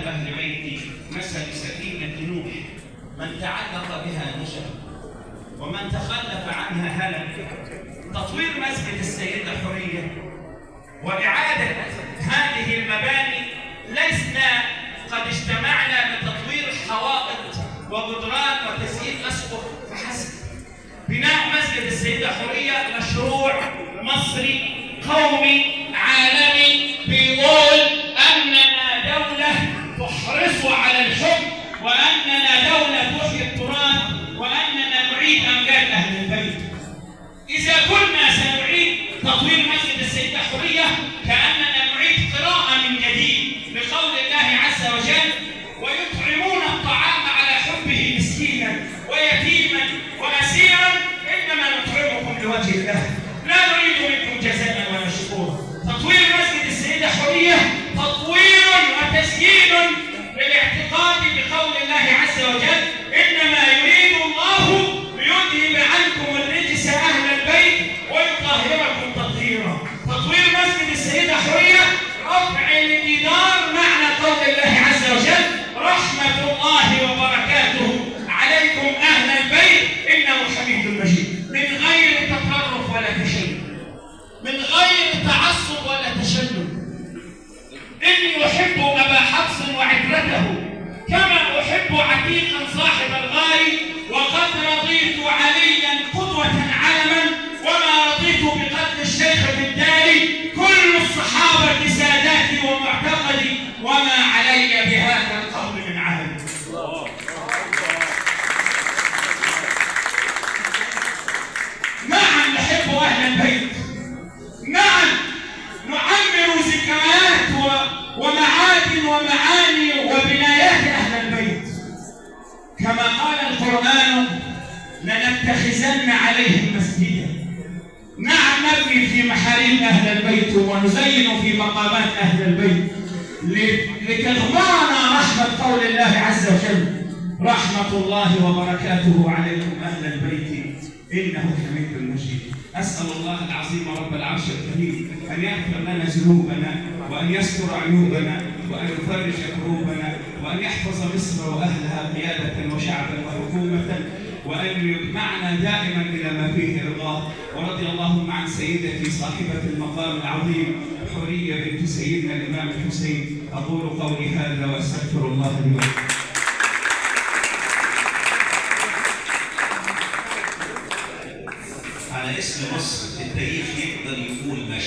أهل بيتي مثل سفينة نوح، من تعلق بها نجا ومن تخلف عنها هلك. تطوير مسجد السيدة حورية وإعادة هذه المباني، لسنا قد اجتمعنا لتطوير حوائط وجدران وتزيين أسقف فحسب. بناء مسجد السيدة حورية مشروع مصري قومي عالمي بيقول أننا دولة تحرص على الحب، وأننا دولة تحيي التراث، وأننا نعيد أمجاد أهل البيت. إذا كنا سنعيد تطوير مسجد السيدة حورية كأننا نعيد قراءة من جديد لقول الله عز وجل: ويطعمون الطعام على حبه مسكينا ويتيما وأسيرا إنما نطعمكم لوجه الله لا نريد منكم جزاء ولا شكورا. تطوير مسجد السيدة حورية تطوير وتزيين للاعتقاد بقول الله عز وجل: إنما يريد الله ليذهب عنكم الرجس أهل البيت ويطهركم تطهيرا. تطوير مسجد السيدة حورية رفع الجدار معنى قول الله عز وجل: رحمة الله وبركاته عليكم أهل البيت إنه حميد مجيد. من غير تطرف ولا تشيع، من غير تعصب ولا تشنج. إني أحب أبا حفص وعترته كما أحب عتيقا صاحب الغار، وقد رضيت عليا قدوة علما، وما رضيت بقتل الشيخ في الدار. كل الصحابة ساداتي ومعتقدي، وما علي بهذا القول من عهد. نعم نحب أهل البيت، نعم نعمر ذكريات ومعادن ومعاني وبنايات أهل البيت. كما قال القرآن: لنتخذن عليهم مسجدا. نعم نبني في محارم أهل البيت ونزين في مقامات أهل البيت لتغمرنا رحمة قول الله عز وجل: رحمة الله وبركاته عليكم أهل البيت إنه حميد مجيد. أسأل الله العظيم رب العرش الكريم أن يغفر لنا ذنوبنا، وأن يستر عيوبنا، وأن يفرج كروبنا، وأن يحفظ مصر وأهلها قيادة وشعبا وحكومة، وأن يجمعنا دائما إلى ما فيه رضاه. ورضي اللهم عن سيدتي صاحبة المقام العظيم حورية بنت سيدنا الإمام الحسين. أقول قولي هذا وأستغفر الله لي ولكم. على اسم مصر التاريخ